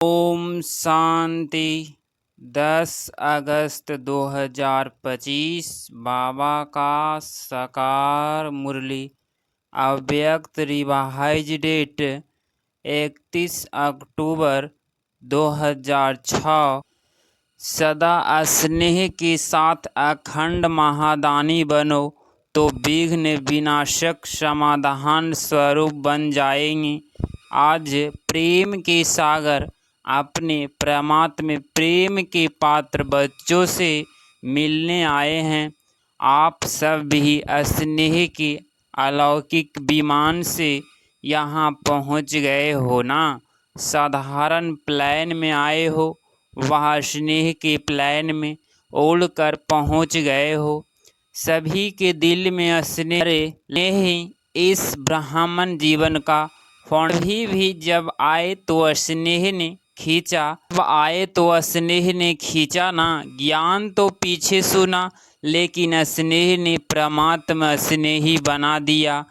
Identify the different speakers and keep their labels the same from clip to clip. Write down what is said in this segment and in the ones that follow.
Speaker 1: ओम शांति। 10 अगस्त 2025 बाबा का साकार मुरली। अव्यक्त रिवाइज डेट 31 अक्टूबर 2006। सदा स्नेह के साथ अखंड महादानी बनो तो विघ्न विनाशक समाधान स्वरूप बन जाएंगे। आज प्रेम के सागर अपने परमात्मा प्रेम के पात्र बच्चों से मिलने आए हैं। आप सब भी स्नेह के अलौकिक विमान से यहाँ पहुँच गए हो ना। साधारण प्लेन में आए हो, वह स्नेह के प्लेन में उड़कर पहुँच गए हो। सभी के दिल में स्नेह ही इस ब्राह्मण जीवन का भी जब आए तो स्नेह ने खींचा ना। ज्ञान तो पीछे सुना, लेकिन स्नेह ने परमात्मा स्नेही बना दिया।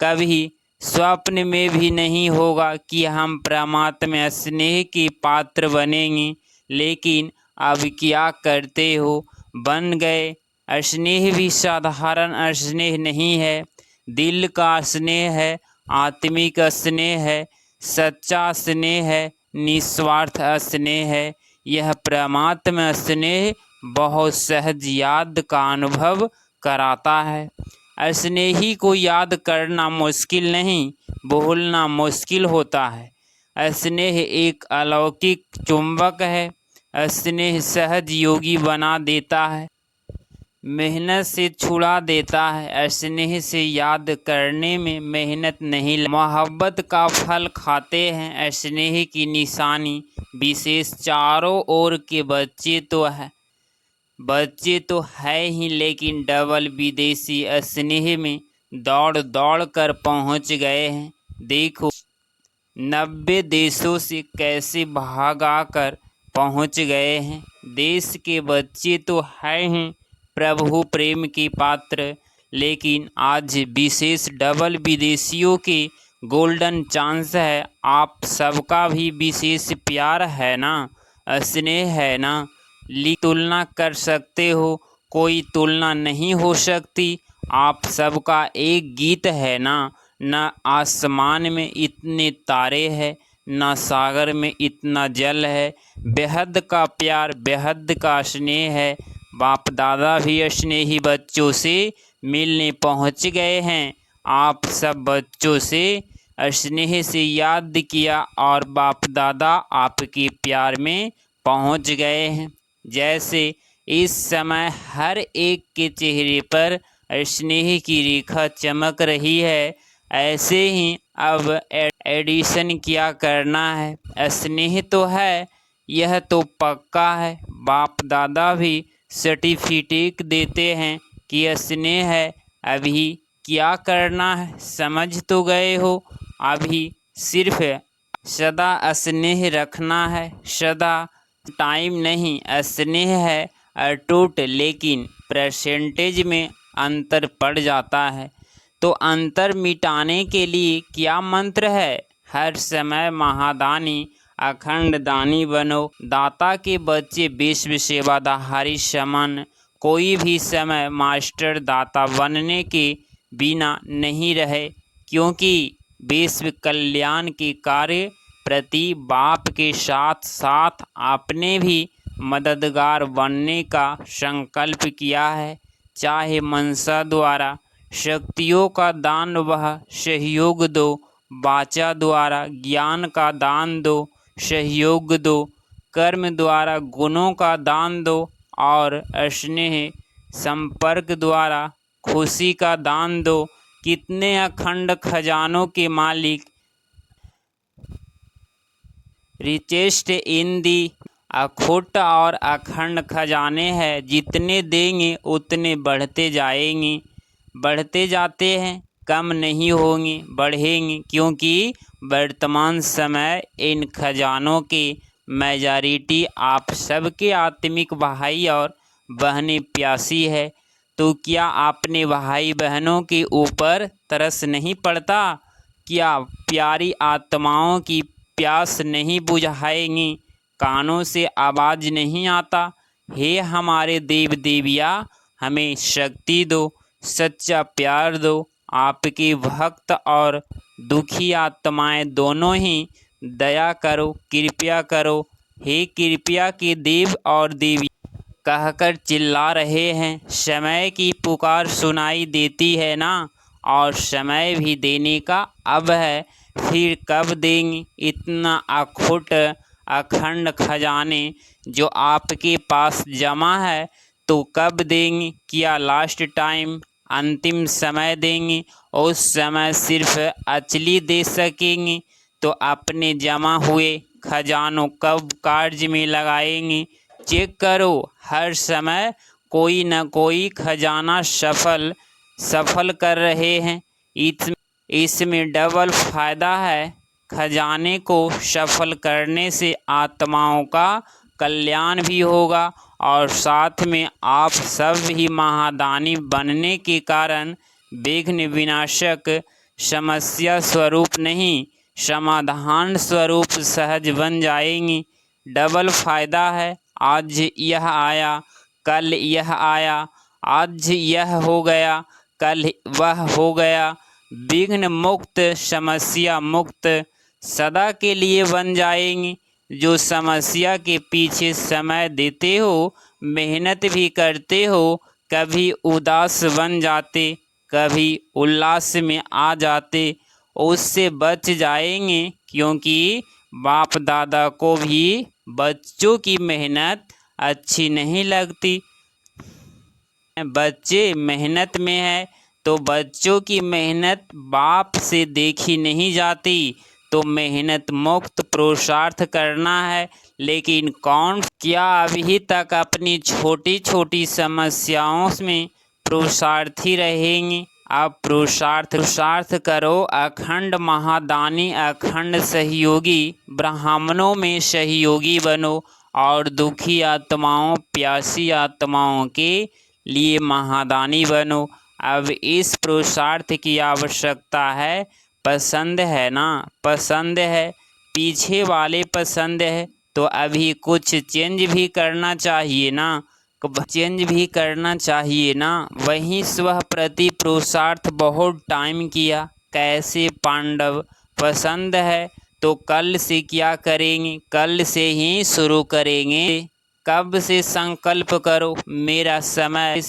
Speaker 1: कभी स्वप्न में भी नहीं होगा कि हम परमात्मा स्नेह के पात्र बनेंगे, लेकिन अब क्या करते हो, बन गए। स्नेह भी साधारण स्नेह नहीं है, दिल का स्नेह है, आत्मिक स्नेह है, सच्चा स्नेह है, निस्वार्थ स्नेह है। यह परमात्मा स्नेह बहुत सहज याद का अनुभव कराता है। स्नेही को याद करना मुश्किल नहीं, भूलना मुश्किल होता है। स्नेह एक अलौकिक चुंबक है। स्नेह सहज योगी बना देता है, मेहनत से छुड़ा देता है। स्नेह से याद करने में मेहनत नहीं, मोहब्बत का फल खाते हैं। स्नेह की निशानी विशेष चारों ओर के बच्चे तो है ही, लेकिन डबल विदेशी स्नेह में दौड़ दौड़ कर पहुंच गए हैं। देखो 90 देशों से कैसे भागा कर पहुंच गए हैं। देश के बच्चे तो है ही प्रभु प्रेम के पात्र, लेकिन आज विशेष डबल विदेशियों के गोल्डन चांस है। आप सबका भी विशेष प्यार है ना, स्नेह है ना। तुलना कर सकते हो, कोई तुलना नहीं हो सकती। आप सबका एक गीत है ना। न आसमान में इतने तारे हैं, न सागर में इतना जल है। बेहद का प्यार, बेहद का स्नेह है। बाप दादा भी स्नेही बच्चों से मिलने पहुंच गए हैं। आप सब बच्चों से स्नेह से याद किया और बाप दादा आपके प्यार में पहुंच गए हैं। जैसे इस समय हर एक के चेहरे पर स्नेह की रेखा चमक रही है, ऐसे ही अब एडिशन क्या करना है। स्नेह तो है, यह तो पक्का है। बाप दादा भी सर्टिफिकेट देते हैं कि स्नेह है। अभी क्या करना है, समझ तो गए हो। अभी सिर्फ सदा स्नेह रखना है, सदा टाइम नहीं। स्नेह है अटूट, लेकिन परसेंटेज में अंतर पड़ जाता है। तो अंतर मिटाने के लिए क्या मंत्र है, हर समय महादानी अखंड दानी बनो। दाता के बच्चे विश्व सेवाधारी समान, कोई भी समय मास्टर दाता बनने के बिना नहीं रहे, क्योंकि विश्व कल्याण के कार्य प्रति बाप के साथ साथ आपने भी मददगार बनने का संकल्प किया है। चाहे मनसा द्वारा शक्तियों का दान वह सहयोग दो, वाचा द्वारा ज्ञान का दान दो, सहयोग दो, कर्म द्वारा गुणों का दान दो, और स्नेह संपर्क द्वारा खुशी का दान दो। कितने अखंड खजानों के मालिक रिचेस्ट इन दी अखुट और अखंड खजाने हैं। जितने देंगे उतने बढ़ते जाएंगे, बढ़ते जाते हैं, कम नहीं होंगे, बढ़ेंगे। क्योंकि वर्तमान समय इन खजानों के मेजॉरिटी आप सबके आत्मिक भाई और बहनें प्यासी है। तो क्या आपने भाई बहनों के ऊपर तरस नहीं पड़ता? क्या प्यारी आत्माओं की प्यास नहीं बुझाएंगी, कानों से आवाज़ नहीं आता। हे हमारे देव देविया, हमें शक्ति दो, सच्चा प्यार दो। आपके भक्त और दुखी आत्माएं दोनों ही दया करो, कृपया करो। हे कृपया के देव और देवी कहकर चिल्ला रहे हैं। समय की पुकार सुनाई देती है ना, और समय भी देने का अब है। फिर कब देंगे इतना अखुट अखंड खजाने जो आपके पास जमा है? तो कब देंगे? क्या लास्ट टाइम, अंतिम समय देंगे? उस समय सिर्फ अचली दे सकेंगे? तो अपने जमा हुए खजानों कब कार्य में लगाएंगे? चेक करो, हर समय कोई न कोई खजाना सफल कर रहे हैं। इसमें डबल फायदा है। खजाने को सफल करने से आत्माओं का कल्याण भी होगा, और साथ में आप सब भी महादानी बनने के कारण विघ्न विनाशक, समस्या स्वरूप नहीं, समाधान स्वरूप सहज बन जाएंगी। डबल फायदा है। आज यह आया, कल यह आया, आज यह हो गया, कल वह हो गया। विघ्न मुक्त, समस्या मुक्त सदा के लिए बन जाएंगे। जो समस्या के पीछे समय देते हो, मेहनत भी करते हो, कभी उदास बन जाते, कभी उल्लास में आ जाते, उससे बच जाएंगे। क्योंकि बाप दादा को भी बच्चों की मेहनत अच्छी नहीं लगती। बच्चे मेहनत में है तो बच्चों की मेहनत बाप से देखी नहीं जाती। तो मेहनत मुक्त पुरुषार्थ करना है। लेकिन कौन क्या अभी तक अपनी छोटी छोटी समस्याओं में पुरुषार्थी रहेंगे? अब पुरुषार्थ करो, अखंड महादानी, अखंड सहयोगी, ब्राह्मणों में सहयोगी बनो, और दुखी आत्माओं, प्यासी आत्माओं के लिए महादानी बनो। अब इस पुरुषार्थ की आवश्यकता है। पसंद है ना? पसंद है, पीछे वाले पसंद है, तो अभी कुछ चेंज भी करना चाहिए ना, वहीं स्व प्रति पुरुषार्थ बहुत टाइम किया। कैसे पांडव? पसंद है तो कल से क्या करेंगे? कल से ही शुरू करेंगे। कब से संकल्प करो, मेरा समय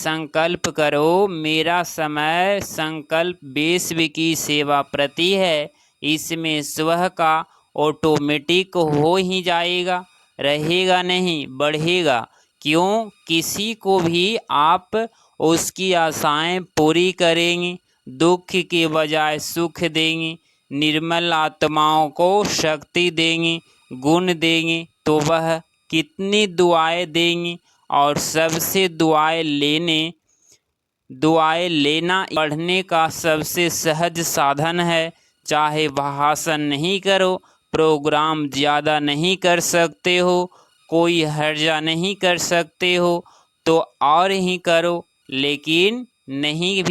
Speaker 1: संकल्प विश्व की सेवा प्रति है। इसमें स्व का ऑटोमेटिक हो ही जाएगा, रहेगा नहीं, बढ़ेगा। क्यों? किसी को भी आप उसकी आशाएं पूरी करेंगे, दुख के बजाय सुख देंगे, निर्मल आत्माओं को शक्ति देंगे, गुण देंगे, तो वह कितनी दुआएं देंगी। और सबसे दुआएं लेना पढ़ने का सबसे सहज साधन है। चाहे भाषण नहीं करो, प्रोग्राम ज़्यादा नहीं कर सकते हो, कोई हर्जा नहीं कर सकते हो, तो और ही करो। लेकिन नहीं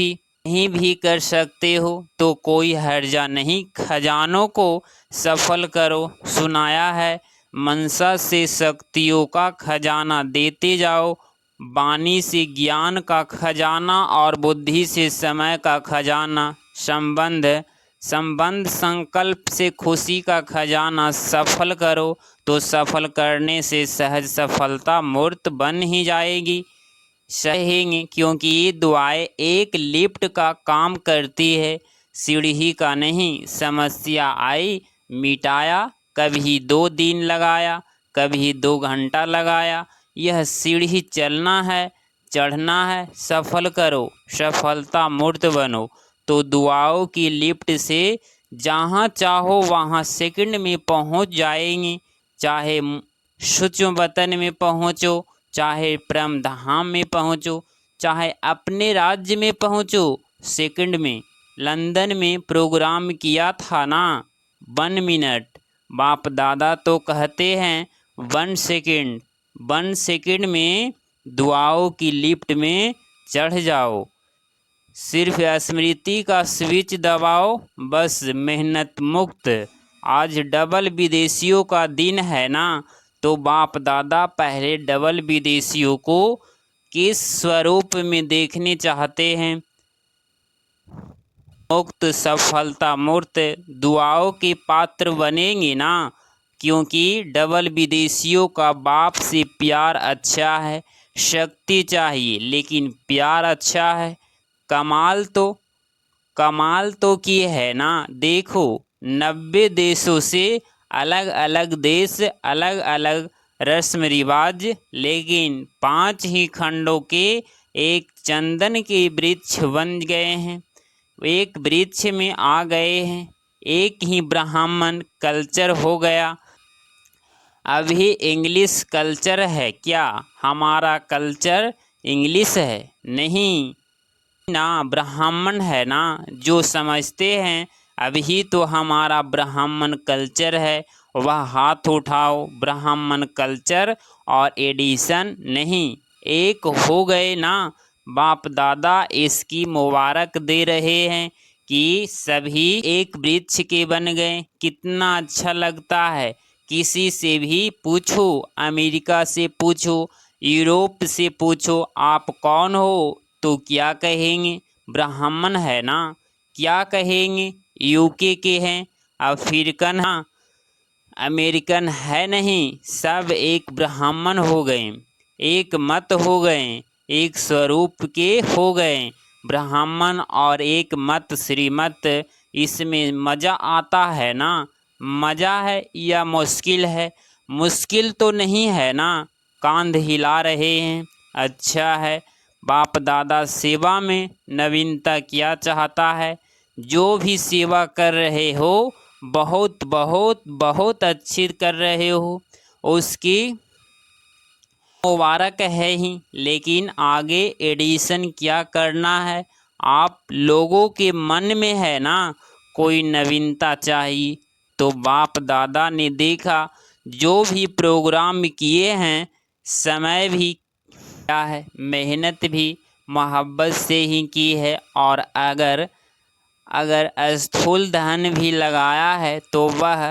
Speaker 1: भी कर सकते हो तो कोई हर्जा नहीं। खजानों को सफल करो। सुनाया है, मनसा से शक्तियों का खजाना देते जाओ, वाणी से ज्ञान का खजाना, और बुद्धि से समय का खजाना। संबंध संकल्प से खुशी का खजाना सफल करो, तो सफल करने से सहज सफलता मूर्त बन ही जाएगी। सहेंगे, क्योंकि ये दुआएं एक लिफ्ट का काम करती है, सीढ़ी का नहीं। समस्या आई, मिटाया, कभी 2 दिन लगाया, कभी 2 घंटा लगाया। यह सीढ़ी चलना है, चढ़ना है। सफल करो, सफलता मूर्त बनो। तो दुआओं की लिफ्ट से जहाँ चाहो वहाँ सेकंड में पहुँच जाएंगे। चाहे सूक्ष्म वतन में पहुँचो, चाहे परम धाम में पहुँचो, चाहे अपने राज्य में पहुँचो, सेकंड में। लंदन में प्रोग्राम किया था ना, 1 मिनट। बाप दादा तो कहते हैं 1 सेकंड में दुआओं की लिफ्ट में चढ़ जाओ। सिर्फ स्मृति का स्विच दबाओ, बस मेहनत मुक्त आज डबल विदेशियों का दिन है ना, तो बाप दादा पहले डबल विदेशियों को किस स्वरूप में देखने चाहते हैं? मुक्त सफलता मूर्त दुआओं के पात्र बनेंगे ना, क्योंकि डबल विदेशियों का बाप से प्यार अच्छा है। शक्ति चाहिए लेकिन प्यार अच्छा है। कमाल तो की है ना। देखो 90 देशों से अलग अलग देश, अलग अलग रस्म रिवाज, लेकिन 5 ही खंडों के एक चंदन के वृक्ष बन गए हैं, एक वृक्ष में आ गए हैं। एक ही ब्राह्मण कल्चर हो गया। अभी इंग्लिश कल्चर है क्या? हमारा कल्चर इंग्लिश है नहीं ना, ब्राह्मण है ना। जो समझते हैं अभी तो हमारा ब्राह्मण कल्चर है, वह हाथ उठाओ। ब्राह्मण कल्चर और एडिशन नहीं, एक हो गए ना। बाप दादा इसकी मुबारक दे रहे हैं कि सभी एक वृक्ष के बन गए। कितना अच्छा लगता है। किसी से भी पूछो, अमेरिका से पूछो, यूरोप से पूछो, आप कौन हो, तो क्या कहेंगे? ब्राह्मण है ना। क्या कहेंगे? यूके के हैं, अफ्रीकन, हाँ अमेरिकन है नहीं, सब एक ब्राह्मण हो गए, एक मत हो गए, एक स्वरूप के हो गए। ब्राह्मण और एक मत श्रीमत, इसमें मज़ा आता है ना। मज़ा है या मुश्किल है? मुश्किल तो नहीं है ना। कांध हिला रहे हैं, अच्छा है। बाप दादा सेवा में नवीनता क्या चाहता है? जो भी सेवा कर रहे हो बहुत बहुत बहुत अच्छी कर रहे हो, उसकी मुबारक है ही। लेकिन आगे एडिशन क्या करना है? आप लोगों के मन में है ना, कोई नवीनता चाहिए। तो बाप दादा ने देखा जो भी प्रोग्राम किए हैं, समय भी क्या है, मेहनत भी मोहब्बत से ही की है। और अगर स्थूल धन भी लगाया है तो वह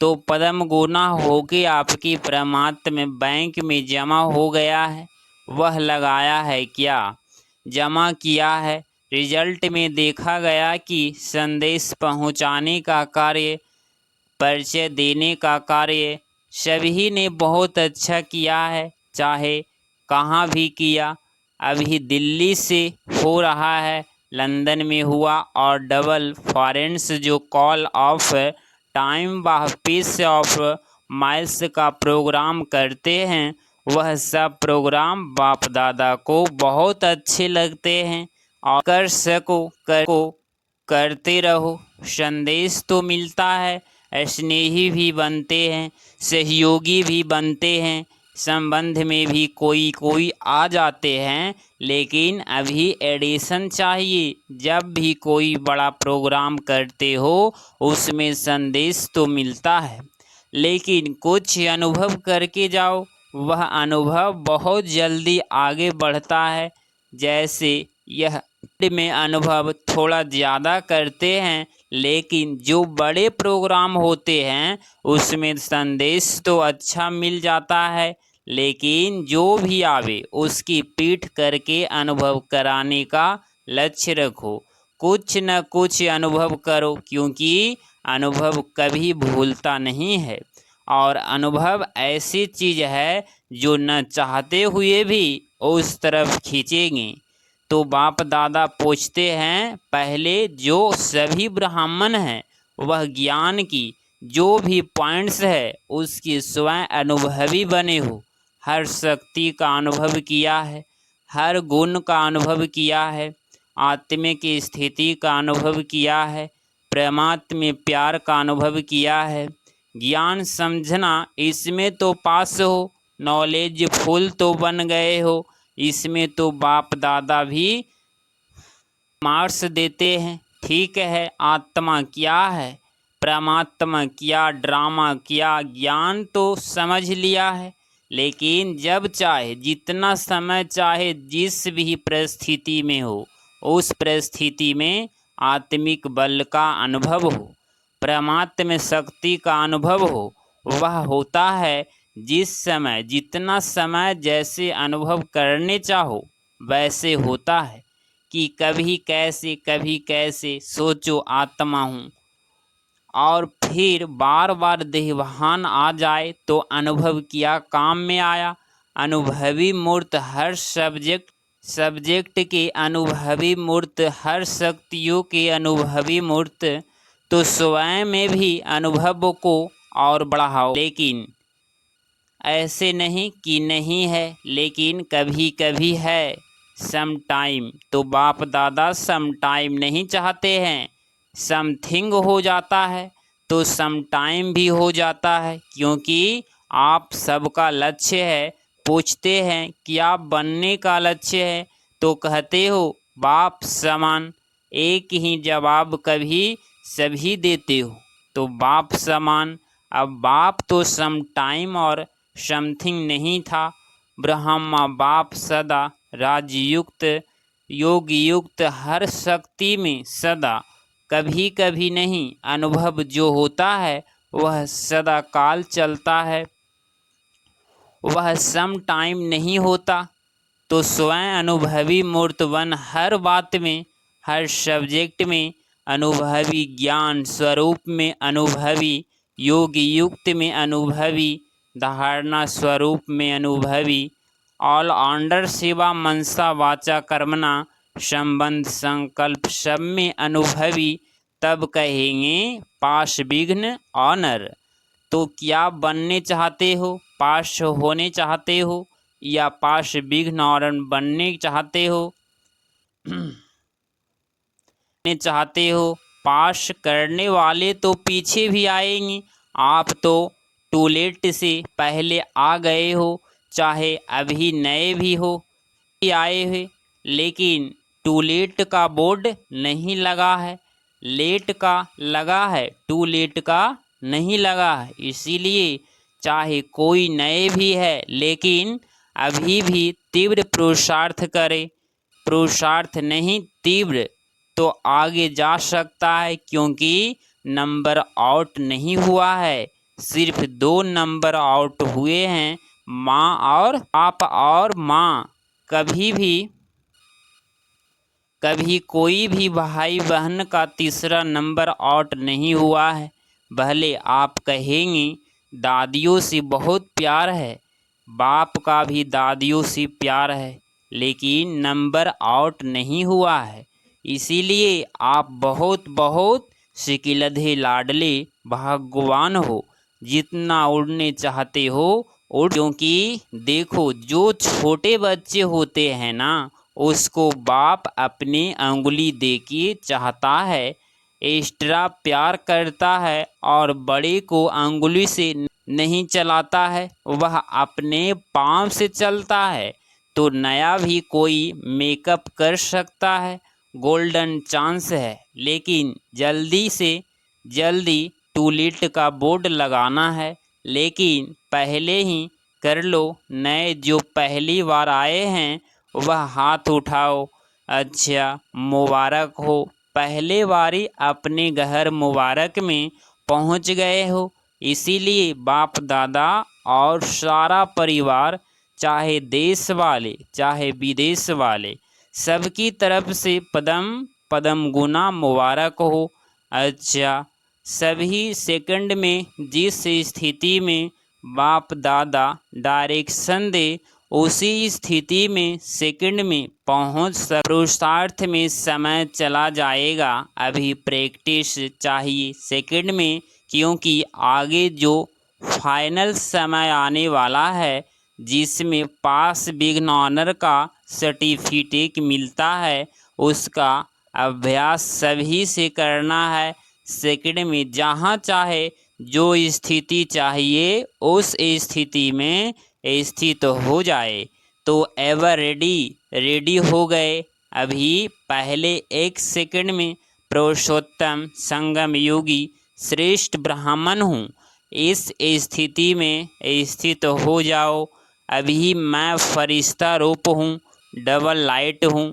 Speaker 1: तो पदम गुना होके आपकी परमात्मा बैंक में जमा हो गया है। वह लगाया है क्या? जमा किया है। रिजल्ट में देखा गया कि संदेश पहुंचाने का कार्य, परिचय देने का कार्य सभी ने बहुत अच्छा किया है, चाहे कहाँ भी किया। अभी दिल्ली से हो रहा है, लंदन में हुआ, और डबल फॉरेंस जो कॉल ऑफ टाइम व पीस ऑफ माइल्स का प्रोग्राम करते हैं, वह सब प्रोग्राम बाप दादा को बहुत अच्छे लगते हैं। और करते रहो, संदेश तो मिलता है, स्नेही भी बनते हैं, सहयोगी भी बनते हैं, संबंध में भी कोई आ जाते हैं। लेकिन अभी एडिशन चाहिए। जब भी कोई बड़ा प्रोग्राम करते हो उसमें संदेश तो मिलता है, लेकिन कुछ अनुभव करके जाओ, वह अनुभव बहुत जल्दी आगे बढ़ता है। जैसे यह में अनुभव थोड़ा ज़्यादा करते हैं, लेकिन जो बड़े प्रोग्राम होते हैं उसमें संदेश तो अच्छा मिल जाता है। लेकिन जो भी आवे उसकी पीठ करके अनुभव कराने का लक्ष्य रखो। कुछ न कुछ अनुभव करो, क्योंकि अनुभव कभी भूलता नहीं है। और अनुभव ऐसी चीज़ है जो न चाहते हुए भी उस तरफ खींचेंगे। तो बाप दादा पूछते हैं, पहले जो सभी ब्राह्मण हैं वह ज्ञान की जो भी पॉइंट्स है उसकी स्वयं अनुभवी बने हो। हर शक्ति का अनुभव किया है, हर गुण का अनुभव किया है, आत्मिक स्थिति का अनुभव किया है, परमात्मा में प्यार का अनुभव किया है। ज्ञान समझना इसमें तो पास हो, नॉलेज फुल तो बन गए हो। इसमें तो बाप दादा भी मार्क्स देते हैं। ठीक है, आत्मा क्या है, परमात्मा क्या, ड्रामा क्या, ज्ञान तो समझ लिया है। लेकिन जब चाहे, जितना समय चाहे, जिस भी परिस्थिति में हो, उस परिस्थिति में आत्मिक बल का अनुभव हो। परमात्म शक्ति का अनुभव हो। वह होता है जिस समय जितना समय जैसे अनुभव करने चाहो वैसे होता है कि कभी कैसे सोचो आत्मा हूँ और फिर बार बार देहभान आ जाए तो अनुभव किया काम में आया। अनुभवी मूर्त हर सब्जेक्ट के अनुभवी मूर्त, हर शक्तियों के अनुभवी मूर्त, तो स्वयं में भी अनुभव को और बढ़ाओ। लेकिन ऐसे नहीं कि नहीं है, लेकिन कभी कभी है, सम टाइम। तो बाप दादा सम टाइम नहीं चाहते हैं, समथिंग हो जाता है तो सम टाइम भी हो जाता है, क्योंकि आप सबका लक्ष्य है। पूछते हैं क्या बनने का लक्ष्य है, तो कहते हो बाप समान। एक ही जवाब कभी सभी देते हो, तो बाप समान। अब बाप तो सम टाइम और समथिंग नहीं था। ब्रह्मा बाप सदा राजयुक्त योग युक्त हर शक्ति में सदा, कभी कभी नहीं। अनुभव जो होता है वह सदा काल चलता है, वह सम टाइम नहीं होता। तो स्वयं अनुभवी मूर्तवन हर बात में, हर सब्जेक्ट में अनुभवी, ज्ञान स्वरूप में अनुभवी, योग युक्त में अनुभवी, धारणा स्वरूप में अनुभवी, ऑलराउंडर सेवा मनसा वाचा कर्मणा संबंध संकल्प सब में अनुभवी। तब कहेंगे पाश विघ्न ऑनर। तो क्या बनने चाहते हो, पाश होने चाहते हो या पाश विघ्न और बनने चाहते हो चाहते हो। पाश करने वाले तो पीछे भी आएंगे। आप तो टूलेट से पहले आ गए हो, चाहे अभी नए भी हो आए हुए, लेकिन टूलेट का बोर्ड नहीं लगा है, लेट का लगा है, टूलेट का नहीं लगा है। इसीलिए चाहे कोई नए भी है, लेकिन अभी भी तीव्र पुरुषार्थ करे। पुरुषार्थ नहीं तीव्र, तो आगे जा सकता है, क्योंकि नंबर आउट नहीं हुआ है। सिर्फ 2 नंबर आउट हुए हैं, माँ और आप और माँ। कभी कोई भी भाई बहन का तीसरा नंबर आउट नहीं हुआ है। भले आप कहेंगे दादियों से बहुत प्यार है, बाप का भी दादियों से प्यार है, लेकिन नंबर आउट नहीं हुआ है। इसीलिए आप बहुत बहुत सिकिलधे लाडले भगवान हो। जितना उड़ने चाहते हो उड़, क्योंकि देखो जो छोटे बच्चे होते हैं ना, उसको बाप अपनी अंगुली दे के चाहता है, एक्स्ट्रा प्यार करता है, और बड़े को अंगुली से नहीं चलाता है, वह अपने पाँव से चलता है। तो नया भी कोई मेकअप कर सकता है, गोल्डन चांस है, लेकिन जल्दी से जल्दी टूलेट का बोर्ड लगाना है। लेकिन पहले ही कर लो। नए जो पहली बार आए हैं वह हाथ उठाओ। अच्छा, मुबारक हो, पहले बारी अपने घर मुबारक में पहुंच गए हो। इसीलिए बाप दादा और सारा परिवार, चाहे देश वाले चाहे विदेश वाले, सबकी तरफ से पदम पदम गुना मुबारक हो। अच्छा, सभी सेकंड में जिस स्थिति में बाप दादा डायरेक्शन दे, उसी स्थिति में सेकंड में पहुंच पुरुषार्थ में समय चला जाएगा। अभी प्रैक्टिस चाहिए सेकंड में, क्योंकि आगे जो फाइनल समय आने वाला है, जिसमें पास विघ्न ऑनर का सर्टिफिकेट मिलता है, उसका अभ्यास सभी से करना है। सेकंड में जहाँ चाहे जो स्थिति चाहिए उस स्थिति में स्थित हो जाए। तो एवर रेडी हो गए। अभी पहले 1 सेकंड में पुरुषोत्तम संगम योगी श्रेष्ठ ब्राह्मण हूँ, इस स्थिति में स्थित हो जाओ। अभी मैं फरिश्ता रूप हूँ, डबल लाइट हूँ।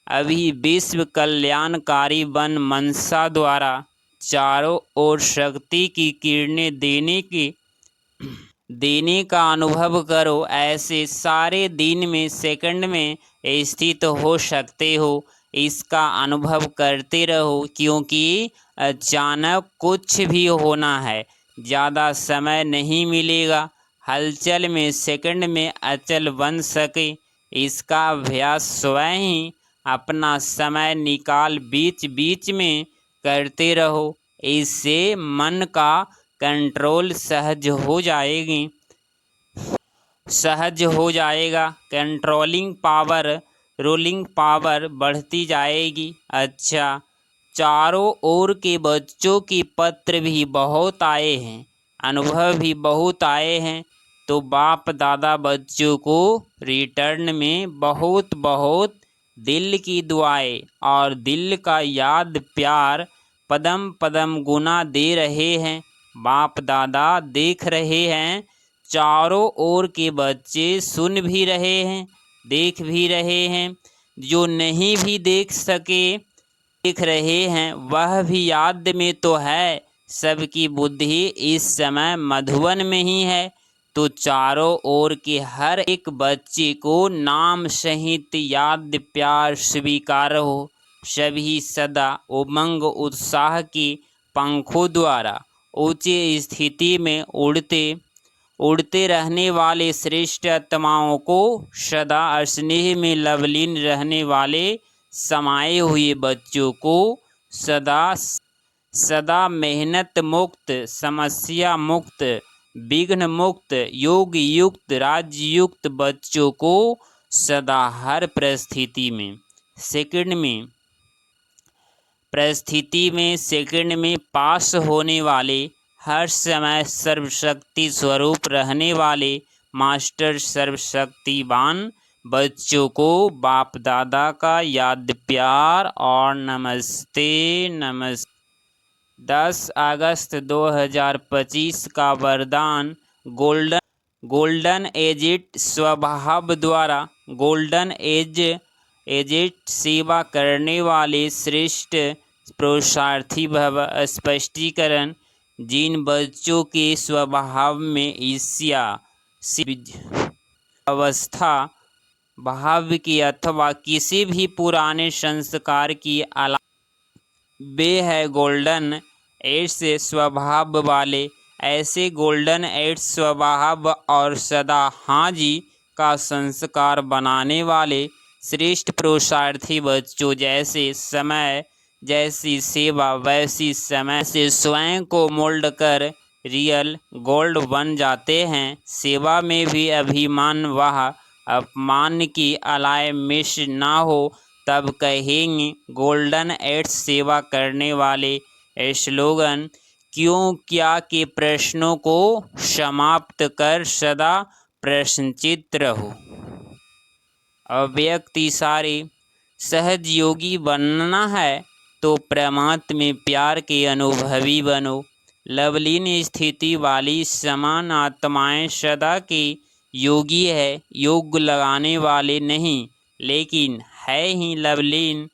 Speaker 1: अभी विश्व कल्याणकारी वन मनसा द्वारा चारों ओर शक्ति की किरणें देने का अनुभव करो। ऐसे सारे दिन में सेकंड में स्थित हो सकते हो। इसका अनुभव करते रहो, क्योंकि अचानक कुछ भी होना है, ज़्यादा समय नहीं मिलेगा। हलचल में सेकंड में अचल बन सके, इसका अभ्यास स्वयं ही अपना समय निकाल बीच बीच में करते रहो। इससे मन का कंट्रोल सहज हो जाएगा। रोलिंग पावर बढ़ती जाएगी। अच्छा, चारों ओर के बच्चों के पत्र भी बहुत आए हैं, अनुभव भी बहुत आए हैं। तो बाप दादा बच्चों को रिटर्न में बहुत बहुत दिल की दुआएं और दिल का याद प्यार पदम पदम गुना दे रहे हैं। बाप दादा देख रहे हैं, चारों ओर के बच्चे सुन भी रहे हैं, देख भी रहे हैं। जो नहीं भी देख रहे हैं, वह भी याद में तो है। सबकी बुद्धि इस समय मधुबन में ही है। तो चारों ओर के हर एक बच्चे को नाम सहित याद प्यार स्वीकार हो। सभी सदा उमंग उत्साह के पंखों द्वारा ऊंचे स्थिति में उड़ते रहने वाले श्रेष्ठ आत्माओं को, सदा स्नेह में लवलीन रहने वाले समाये हुए बच्चों को, सदा मेहनत मुक्त, समस्या मुक्त, विघ्न मुक्त, योग युक्त, राज्य युक्त बच्चों को सदा हर परिस्थिति में सेकंड में पास होने वाले, हर समय सर्वशक्ति स्वरूप रहने वाले मास्टर सर्वशक्तिवान बच्चों को बाप दादा का याद प्यार और नमस्ते। 10 अगस्त 2025 का वरदान गोल्डन एजिट स्वभाव द्वारा गोल्डन एजिट सेवा करने वाले श्रेष्ठ पुरुषार्थी भव। स्पष्टीकरण: जिन बच्चों के स्वभाव में ईर्ष्या अवस्था भाव की अथवा किसी भी पुराने संस्कार की वे है गोल्डन एड्स स्वभाव वाले। ऐसे गोल्डन एड्स स्वभाव और सदा हाजी का संस्कार बनाने वाले श्रेष्ठ पुरुषार्थी बच्चों जैसी सेवा वैसी समय से स्वयं को मोल्ड कर रियल गोल्ड बन जाते हैं। सेवा में भी अभिमान वह अपमान की अलाय मिश ना हो, तब कहेंगे गोल्डन एड्स सेवा करने वाले। स्लोगन: क्यों क्या के प्रश्नों को समाप्त कर सदा प्रश्नचित रहो। अव्यक्त इशारे: सहज योगी बनना है तो परमात्मा में प्यार के अनुभवी बनो। लवलीन स्थिति वाली समान आत्माएं सदा के योगी है, योग लगाने वाले नहीं, लेकिन है ही लवलीन,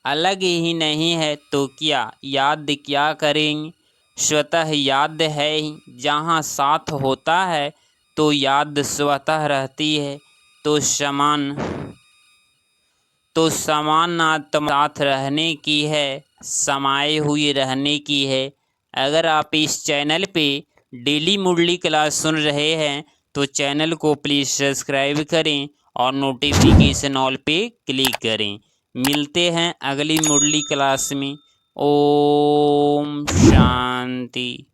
Speaker 1: अलग ही नहीं है तो क्या याद क्या करेंगे। स्वतः याद है ही, जहाँ साथ होता है तो याद स्वतः रहती है। तो समान आत्मा साथ रहने की है, समाये हुए रहने की है। अगर आप इस चैनल पे डेली मुरली क्लास सुन रहे हैं तो चैनल को प्लीज़ सब्सक्राइब करें और नोटिफिकेशन ऑल पे क्लिक करें। मिलते हैं अगली मुरली क्लास में। ओम शांति।